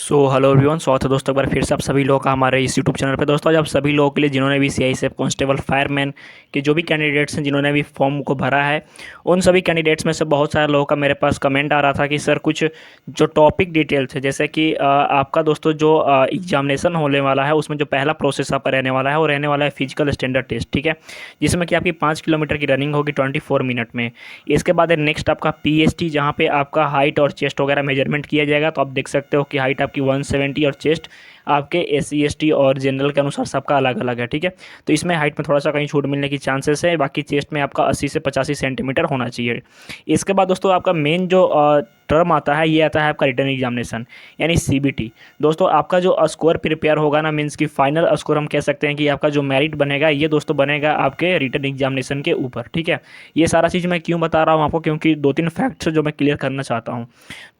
Hello everyone, स्वागत है दोस्तों एक बार फिर से आप सभी लोगों का हमारे इस यूट्यूब चैनल पे। दोस्तों आज आप सभी लोगों के लिए जिन्होंने भी सीआईएसएफ कांस्टेबल फायरमैन के जो भी कैंडिडेट्स हैं जिन्होंने भी फॉर्म को भरा है, उन सभी कैंडिडेट्स में से बहुत सारे लोगों का मेरे पास कमेंट आ रहा था कि सर कुछ जो टॉपिक डिटेल्स है, जैसे कि आपका दोस्तों जो एग्जामिनेशन होने वाला है उसमें जो पहला प्रोसेस आपका रहने वाला है वो रहने वाला है फिजिकल स्टैंडर्ड टेस्ट, ठीक है, जिसमें कि आपकी 5 किलोमीटर की रनिंग होगी 24 मिनट में। इसके बाद है नेक्स्ट आपका पीएसटी, जहाँ पे आपका हाइट और चेस्ट वगैरह मेजरमेंट किया जाएगा। तो आप देख सकते हो कि हाइट आपकी 170 और चेस्ट आपके एससी एसटी और जनरल के अनुसार सबका अलग अलग है, ठीक है। तो इसमें हाइट में थोड़ा सा कहीं छूट मिलने की चांसेस है, बाकी चेस्ट में आपका 80 से 85 सेंटीमीटर होना चाहिए। इसके बाद दोस्तों आपका मेन जो टर्म आता है ये आता है आपका रिटर्न एग्जामिनेशन यानी सीबीटी। दोस्तों आपका जो स्कोर प्रिपेयर होगा ना, मीन्स की फाइनल स्कोर हम कह सकते हैं कि आपका जो मेरिट बनेगा ये दोस्तों बनेगा आपके रिटर्न एग्जामिनेशन के ऊपर, ठीक है। ये सारा चीज़ मैं क्यों बता रहा हूँ आपको, क्योंकि 2-3 फैक्ट्स जो मैं क्लियर करना चाहता हूँ।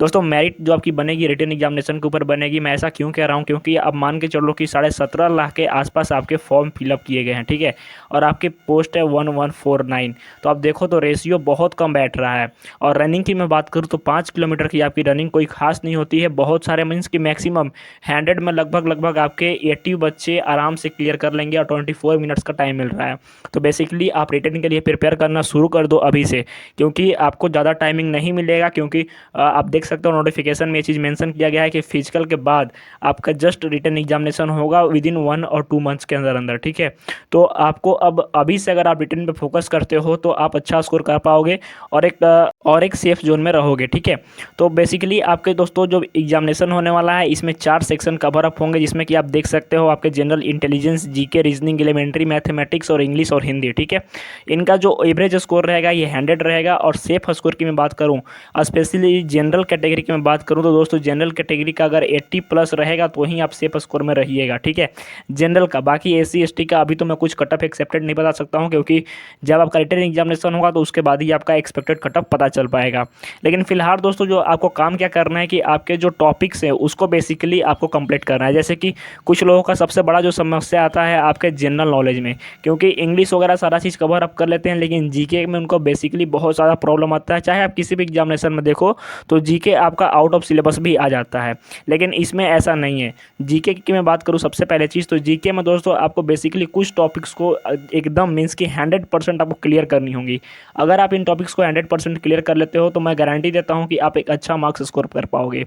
दोस्तों मेरिट जो आपकी बनेगी रिटर्न एग्जामिनेशन के ऊपर बनेगी। मैं ऐसा क्यों कह रहा हूँ, क्योंकि अब मान के चलो कि 17.5 लाख के आसपास आपके फॉर्म फिलअप किए गए हैं, ठीक है, और आपकी पोस्ट है 1149। तो आप देखो तो रेशियो बहुत कम बैठ रहा है। और रनिंग की मैं बात करूँ तो 5 किलोमीटर की आपकी रनिंग कोई खास नहीं होती है। बहुत सारे मीन्स की मैक्सिमम 100 में लगभग आपके 80 बच्चे आराम से क्लियर कर लेंगे और 24 मिनट्स का टाइम मिल रहा है। तो बेसिकली आप रिटर्न के लिए प्रिपेयर करना शुरू कर दो अभी से, क्योंकि आपको ज़्यादा टाइमिंग नहीं मिलेगा। क्योंकि आप देख सकते हो नोटिफिकेशन में ये चीज़ मेंशन किया गया है कि फिजिकल के बाद आपका जस्ट रिटर्न एग्जामिनेशन होगा विदिन 1 और 2 मंथ्स के अंदर अंदर, ठीक है। तो आपको अब अभी से अगर आप रिटर्न पे फोकस करते हो तो आप अच्छा स्कोर कर पाओगे और एक सेफ जोन में रहोगे, ठीक है। तो बेसिकली आपके दोस्तों जो एग्जामिनेशन होने वाला है इसमें 4 सेक्शन कवर अप होंगे, जिसमें कि आप देख सकते हो आपके general intelligence, GK, reasoning, elementary mathematics और इंग्लिश और हिंदी, ठीक है। इनका जो एवरेज स्कोर रहेगा ये 100 रहेगा। और सेफ स्कोर की मैं बात करूँ, स्पेशली जनरल कैटेगरी की मैं बात करूँ तो दोस्तों जनरल कैटेगरी का अगर 80 प्लस रहेगा तो ही आप सेफ स्कोर में रहिएगा, ठीक है, जनरल का। बाकी एससी एसटी का अभी तो मैं कुछ कट ऑफ एक्सेप्टेड नहीं बता सकता हूँ, क्योंकि जब आपका रिटर्न एग्जामिनेशन होगा तो उसके बाद ही आपका एक्सपेक्टेड कट ऑफ पता चल पाएगा। लेकिन फिलहाल दोस्तों जो आपको काम क्या करना है कि आपके जो टॉपिक्स हैं उसको बेसिकली आपको कंप्लीट करना है। जैसे कि कुछ लोगों का सबसे बड़ा जो समस्या आता है आपके जनरल नॉलेज में, क्योंकि इंग्लिश वगैरह सारा चीज़ कवर अप कर लेते हैं, लेकिन जीके में उनको बेसिकली बहुत ज़्यादा प्रॉब्लम आता है। चाहे आप किसी भी एग्जामिनेशन में देखो तो जीके आपका आउट ऑफ सिलेबस भी आ जाता है, लेकिन इसमें ऐसा नहीं है। जीके की मैं बात करूँ सबसे पहले चीज़ तो जीके में दोस्तों आपको बेसिकली कुछ टॉपिक्स को एकदम मीन्स की 100% आपको क्लियर करनी होगी। अगर आप इन टॉपिक्स को 100% क्लियर कर लेते हो तो मैं गारंटी देता हूँ कि आप एक अच्छा मार्क्स स्कोर कर पाओगे।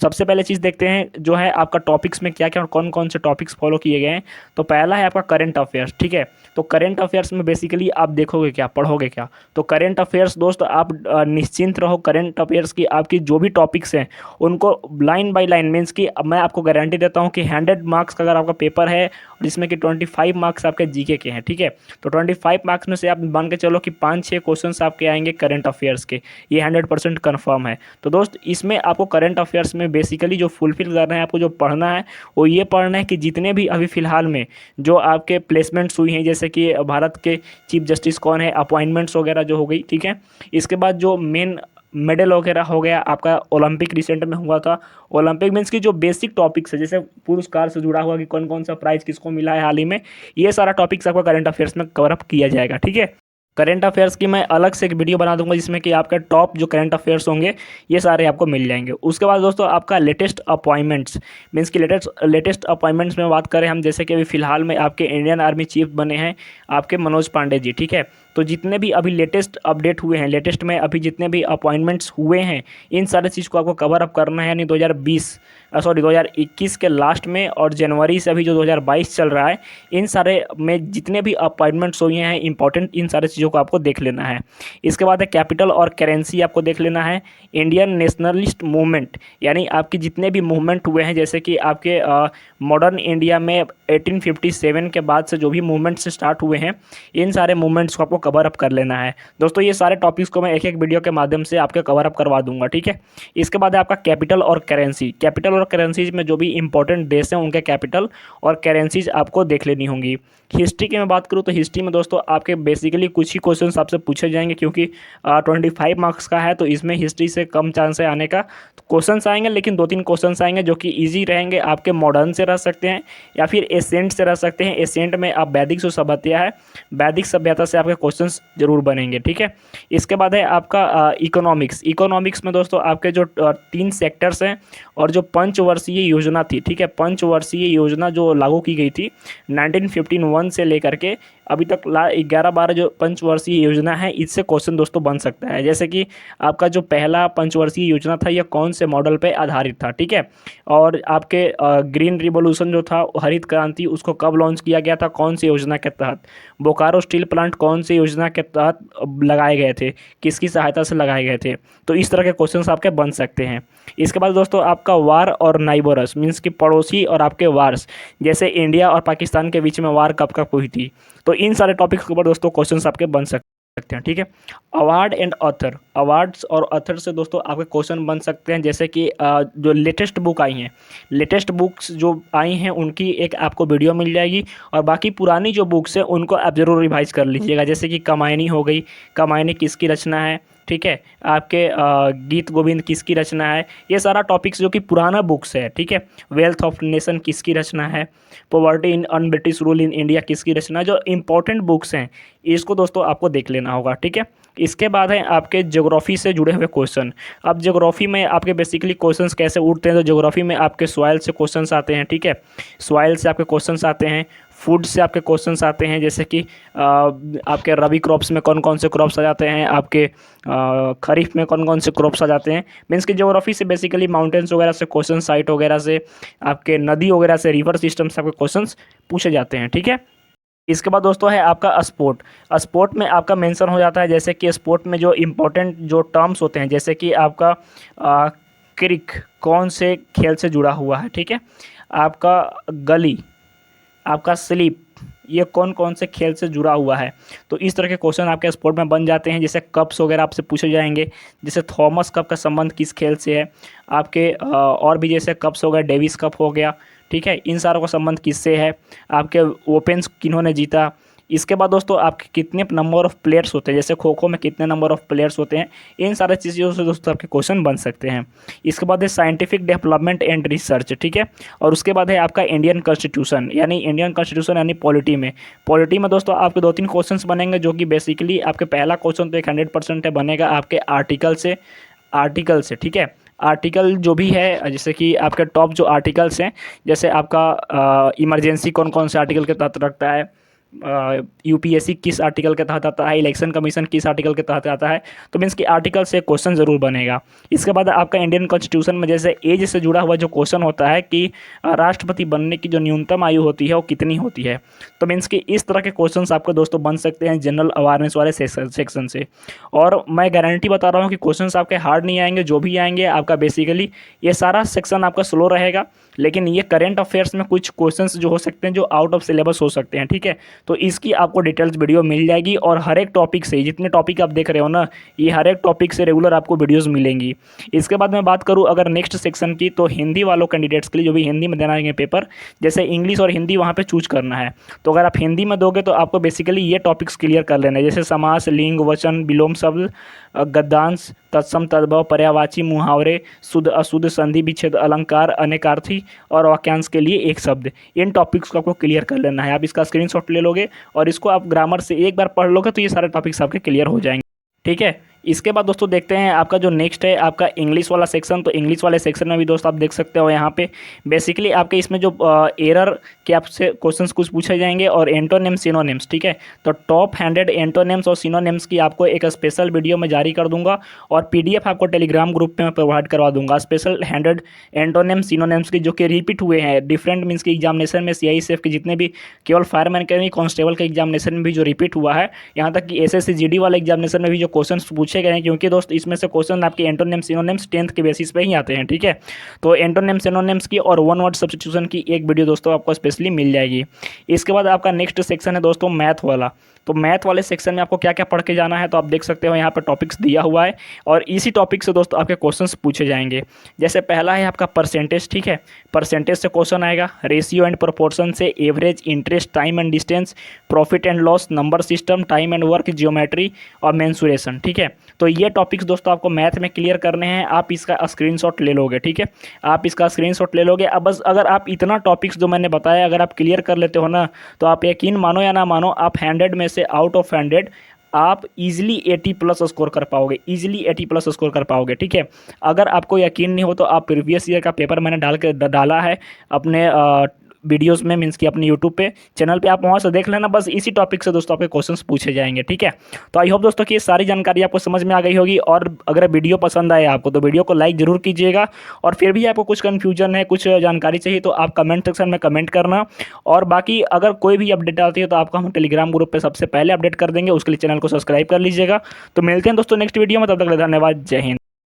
सबसे पहले चीज़ देखते हैं जो है आपका टॉपिक्स में क्या क्या और कौन कौन से टॉपिक्स फॉलो किए गए हैं। तो पहला है आपका करंट अफेयर्स, ठीक है। तो करंट अफेयर्स में बेसिकली आप देखोगे क्या, पढ़ोगे क्या। तो करंट अफेयर्स दोस्त आप निश्चिंत रहो, करंट अफेयर्स की आपकी जो भी टॉपिक्स हैं उनको लाइन बाय लाइन मीन्स की मैं आपको गारंटी देता हूँ कि 100 मार्क्स का अगर आपका पेपर है जिसमें कि 25 मार्क्स आपके जीके के हैं, ठीक है, तो 25 मार्क्स में से आप मान के चलो कि 5-6 क्वेश्चंस आपके आएंगे करंट अफेयर्स के, ये 100% कन्फर्म है। तो दोस्त इसमें आपको करंट अफेयर्स में बेसिकली जो फुलफिल करना है, आपको जो पढ़ना है वो ये पढ़ना है कि जितने भी अभी फिलहाल में जो आपके प्लेसमेंट्स हुई हैं, जैसे कि भारत के चीफ जस्टिस कौन है, अपॉइंटमेंट्स वगैरह जो हो गई, ठीक है। इसके बाद जो मेन मेडल वगैरह हो गया आपका, ओलंपिक रिसेंट में हुआ था, ओलंपिक मीन्स की जो बेसिक टॉपिक्स है जैसे पुरस्कार से जुड़ा हुआ कि कौन कौन सा प्राइज किसको मिला है हाल ही में, ये सारा टॉपिक्स आपका करंट अफेयर्स में कवर अप किया जाएगा, ठीक है। करंट अफेयर्स की मैं अलग से एक वीडियो बना दूंगा जिसमें कि आपके टॉप जो करंट अफेयर्स होंगे ये सारे आपको मिल जाएंगे। उसके बाद दोस्तों आपका लेटेस्ट अपॉइंटमेंट्स मीन्स की लेटेस्ट अपॉइंटमेंट्स में बात करें हम, जैसे कि अभी फिलहाल में आपके इंडियन आर्मी चीफ बने हैं आपके मनोज पांडे जी, ठीक है। तो जितने भी अभी लेटेस्ट अपडेट हुए हैं, लेटेस्ट में अभी जितने भी अपॉइंटमेंट्स हुए हैं, इन सारे चीज़ को आपको कवर अप करना है। यानी 2021 के लास्ट में और जनवरी से अभी जो 2022 चल रहा है, इन सारे में जितने भी अपॉइंटमेंट्स हुए हैं इंपॉर्टेंट, इन सारे चीज़ों को आपको देख लेना है। इसके बाद है कैपिटल और करेंसी आपको देख लेना है। इंडियन नेशनलिस्ट मूवमेंट यानी आपके जितने भी मूवमेंट हुए हैं, जैसे कि आपके मॉडर्न इंडिया में 1857 के बाद से जो भी मूवमेंट्स स्टार्ट हुए हैं, इन सारे मूवमेंट्स को आपको कवर अप कर लेना है। दोस्तों ये सारे टॉपिक्स को मैं एक एक वीडियो के माध्यम से आपके कवर अप करवा दूंगा, ठीक है। इसके बाद है आपका कैपिटल और करेंसी। कैपिटल और करेंसीज में जो भी इंपॉर्टेंट देश हैं उनके कैपिटल और करेंसीज आपको देख लेनी होंगी। हिस्ट्री की मैं बात करूँ तो हिस्ट्री में दोस्तों आपके बेसिकली कुछ ही क्वेश्चंस आपसे पूछे जाएंगे, क्योंकि 25 मार्क्स का है तो इसमें हिस्ट्री से कम चांस है आने का। क्वेश्चंस आएंगे लेकिन 2-3 क्वेश्चंस आएंगे जो कि इजी रहेंगे, आपके मॉडर्न से रह सकते हैं या फिर एशियंट से रह सकते हैं। एशियंट में आप वैदिक जो सभ्यता है, वैदिक सभ्यता से आपके क्वेश्चंस जरूर बनेंगे, ठीक है। इसके बाद है आपका इकोनॉमिक्स। इकोनॉमिक्स में दोस्तों आपके जो 3 सेक्टर्स हैं और जो पंचवर्षीय योजना थी, ठीक है, पंचवर्षीय योजना जो लागू की गई थी 1951 से लेकर के अभी तक 11-12 जो पंचवर्षीय योजना है, इससे क्वेश्चन दोस्तों बन सकता है। जैसे कि आपका जो पहला पंचवर्षीय योजना था यह कौन से मॉडल पे आधारित था, ठीक है, और आपके ग्रीन रिवॉल्यूशन जो था, हरित क्रांति, उसको कब लॉन्च किया गया था, कौन सी योजना के तहत, बोकारो स्टील प्लांट कौन सी योजना के तहत लगाए गए थे, किसकी सहायता से लगाए गए थे। तो इस तरह के क्वेश्चंस आपके बन सकते हैं। इसके बाद दोस्तों आपका वार और नाइबरस मीन्स कि पड़ोसी और आपके वार्स, जैसे इंडिया और पाकिस्तान के बीच में वार कब कब हुई थी। तो इन सारे टॉपिक्स के ऊपर दोस्तों क्वेश्चंस आपके बन सकते हैं, ठीक है। अवार्ड एंड ऑथर, अवार्ड्स और ऑथर से दोस्तों आपके क्वेश्चन बन सकते हैं। जैसे कि जो लेटेस्ट बुक आई हैं, लेटेस्ट बुक्स जो आई हैं उनकी एक आपको वीडियो मिल जाएगी, और बाकी पुरानी जो बुक्स हैं उनको आप ज़रूर रिवाइज कर लीजिएगा। जैसे कि कमायनी हो गई, कमायनी किसकी रचना है, ठीक है, आपके गीत गोविंद किसकी रचना है, ये सारा टॉपिक्स जो कि पुराना बुक्स है, ठीक है। वेल्थ ऑफ नेशन किसकी रचना है, poverty in un British rule in India किसकी रचना है, जो इंपॉर्टेंट बुक्स हैं इसको दोस्तों आपको देख लेना होगा, ठीक है। इसके बाद है आपके ज्योग्राफी से जुड़े हुए क्वेश्चन। अब ज्योग्राफी में आपके बेसिकली क्वेश्चंस कैसे उठते हैं, तो ज्योग्राफी में आपके सॉइल से क्वेश्चंस आते हैं, ठीक है, सॉइल से आपके क्वेश्चंस आते हैं, फूड से आपके क्वेश्चंस आते हैं, जैसे कि आपके रबी क्रॉप्स में कौन कौन से क्रॉप्स आ जाते हैं, आपके खरीफ में कौन कौन से क्रॉप्स आ जाते हैं। मीन्स कि ज्योग्राफी से बेसिकली माउंटेन्स वगैरह से क्वेश्चन, साइट वगैरह से, आपके नदी वगैरह से, रिवर सिस्टम से आपके क्वेश्चंस पूछे जाते हैं, ठीक है। इसके बाद दोस्तों है आपका स्पोर्ट। स्पोर्ट में आपका मेंशन हो जाता है, जैसे कि स्पोर्ट में जो इम्पोर्टेंट जो टर्म्स होते हैं, जैसे कि आपका क्रिक कौन से खेल से जुड़ा हुआ है, ठीक है, आपका गली, आपका स्लिप, ये कौन कौन से खेल से जुड़ा हुआ है। तो इस तरह के क्वेश्चन आपके स्पोर्ट में बन जाते हैं। जैसे कप्स वगैरह आपसे पूछे जाएंगे, जैसे थॉमस कप का संबंध किस खेल से है, आपके और भी जैसे कप्स हो गए, डेविस कप हो गया, ठीक है, इन सारों का संबंध किससे है, आपके ओपन्स किन्होंने जीता। इसके बाद दोस्तों आपके कितने नंबर ऑफ़ प्लेयर्स होते हैं, जैसे खो खो में कितने नंबर ऑफ़ प्लेयर्स होते हैं, इन सारे चीज़ों से दोस्तों आपके क्वेश्चन बन सकते हैं। इसके बाद है साइंटिफिक डेवलपमेंट एंड रिसर्च, ठीक है, और उसके बाद है आपका इंडियन कॉन्स्टिट्यूशन, यानी इंडियन कॉन्स्टिट्यूशन यानी पॉलिटी में। पॉलिटी में दोस्तों आपके 2-3 क्वेश्चन बनेंगे, जो कि बेसिकली आपके पहला क्वेश्चन तो 100% है बनेगा आपके आर्टिकल से, ठीक है। आर्टिकल जो भी है, जैसे कि आपके टॉप जो आर्टिकल्स हैं, जैसे आपका इमरजेंसी कौन कौन से आर्टिकल के तहत रखता है, यूपीएससी किस आर्टिकल के तहत आता है, इलेक्शन कमीशन किस आर्टिकल के तहत आता है। तो मीन्स कि आर्टिकल से क्वेश्चन ज़रूर बनेगा। इसके बाद आपका इंडियन कॉन्स्टिट्यूशन में जैसे एज से जुड़ा हुआ जो क्वेश्चन होता है कि राष्ट्रपति बनने की जो न्यूनतम आयु होती है वो कितनी होती है। तो मीन्स कि इस तरह के क्वेश्चन आपको दोस्तों बन सकते हैं जनरल अवेयरनेस वाले सेक्शन से। और मैं गारंटी बता रहा हूँ कि क्वेश्चन आपके हार्ड नहीं आएंगे, जो भी आएंगे आपका बेसिकली ये सारा सेक्शन आपका स्लो रहेगा, लेकिन ये करंट अफेयर्स में कुछ क्वेश्चंस जो हो सकते हैं जो आउट ऑफ सिलेबस हो सकते हैं, ठीक है। तो इसकी आपको डिटेल्स वीडियो मिल जाएगी, और हर एक टॉपिक से, जितने टॉपिक आप देख रहे हो ना, ये हर एक टॉपिक से रेगुलर आपको वीडियोस मिलेंगी। इसके बाद मैं बात करूँ अगर नेक्स्ट सेक्शन की, तो हिंदी वालों कैंडिडेट्स के लिए जो भी हिंदी में देना है पेपर, जैसे इंग्लिश और हिंदी वहाँ पर चूज करना है। तो अगर आप हिंदी में दोगे तो आपको बेसिकली ये टॉपिक्स क्लियर कर लेना है, जैसे समास, लिंग, वचन, विलोम शब्द, गद्यांश, तत्सम, तद्भव, पर्यायवाची, मुहावरे, शुद्ध अशुद्ध, संधि विच्छेद, अलंकार, अनेकार्थी और वाक्यांश के लिए एक शब्द, इन टॉपिक्स को आपको क्लियर कर लेना है। आप इसका स्क्रीनशॉट ले लोगे और इसको आप ग्रामर से एक बार पढ़ लोगे तो ये सारे टॉपिक्स आपके क्लियर हो जाएंगे, ठीक है। इसके बाद दोस्तों देखते हैं आपका जो नेक्स्ट है आपका इंग्लिश वाला सेक्शन। तो इंग्लिश वाले सेक्शन में भी दोस्तों आप देख सकते हो यहाँ पे बेसिकली आपके इसमें जो एरर के आपसे क्वेश्चंस कुछ पूछे जाएंगे और एंटोनिम्स सिनोनिम्स, ठीक है। तो टॉप 100 एंटोनिम्स और सिनोनिम्स की आपको एक स्पेशल वीडियो में जारी कर दूंगा, और पीडीएफ आपको टेलीग्राम ग्रुप में मैं प्रोवाइड करवा दूंगा। स्पेशल 100 एंटोनिम्स सिनोनिम्स की जो कि रिपीट हुए हैं डिफरेंट मीन्स की एग्जामिनेशन में, सीआईएसएफ के जितने भी, केवल फायरमैन के नहीं, कांस्टेबल के एग्जामिनेशन में भी जो रिपीट हुआ है, यहाँ तक कि एसएससी जीडी वाले एग्जामिनेशन में भी जो क्वेश्चन पूछे गए हैं, क्योंकि दोस्त इसमें से क्वेश्चन आपके एंटोनिम्स सिनोनिम्स 10th के बेसिस पे ही आते हैं, ठीक है। तो एंटोनिम्स सिनोनिम्स की और वन वर्ड सब्स्टिट्यूशन की एक वीडियो दोस्तों आपको स्पेशली मिल जाएगी। इसके बाद आपका नेक्स्ट सेक्शन है दोस्तों मैथ वाला। तो मैथ वाले सेक्शन में आपको क्या क्या पढ़ के जाना है, तो आप देख सकते हो यहाँ पर टॉपिक्स दिया हुआ है, और इसी टॉपिक से दोस्तों आपके क्वेश्चंस पूछे जाएंगे। जैसे पहला है आपका परसेंटेज, ठीक है, परसेंटेज से क्वेश्चन आएगा। रेशियो एंड प्रोपोर्शन से average, interest, time and distance, profit and loss, number system, time and work, geometry और मेंसुरेशन, ठीक है। तो ये टॉपिक्स दोस्तों आपको मैथ में क्लियर करने हैं। आप इसका स्क्रीनशॉट ले लोगे, ठीक है, आप इसका स्क्रीनशॉट ले लोगे। अब बस अगर आप इतना टॉपिक्स जो मैंने बताया अगर आप क्लियर कर लेते हो ना, तो आप यकीन मानो या ना मानो, आप 100 में से आउट ऑफ 100 आप इजीली 80 प्लस स्कोर कर पाओगे, इजीली 80 प्लस स्कोर कर पाओगे। ठीक है, अगर आपको यकीन नहीं हो तो आप प्रीवियस ईयर का पेपर मैंने डाला है अपने वीडियोस में, मीन्स कि अपने यूट्यूब पे चैनल पे, आप वहाँ से देख लेना। बस इसी टॉपिक से दोस्तों आपके क्वेश्चंस पूछे जाएंगे। ठीक है, तो आई होप दोस्तों कि ये सारी जानकारी आपको समझ में आ गई होगी। और अगर वीडियो पसंद आए आपको तो वीडियो को लाइक जरूर कीजिएगा। और फिर भी आपको कुछ कन्फ्यूजन है, कुछ जानकारी चाहिए तो आप कमेंट सेक्शन में कमेंट करना। और बाकी अगर कोई भी अपडेट आती है तो आपको हम टेलीग्राम ग्रुप पर सबसे पहले अपडेट कर देंगे, उसके लिए चैनल को सब्सक्राइब कर लीजिएगा। तो मिलते हैं दोस्तों नेक्स्ट वीडियो में, तब तक के लिए धन्यवाद, जय हिंद।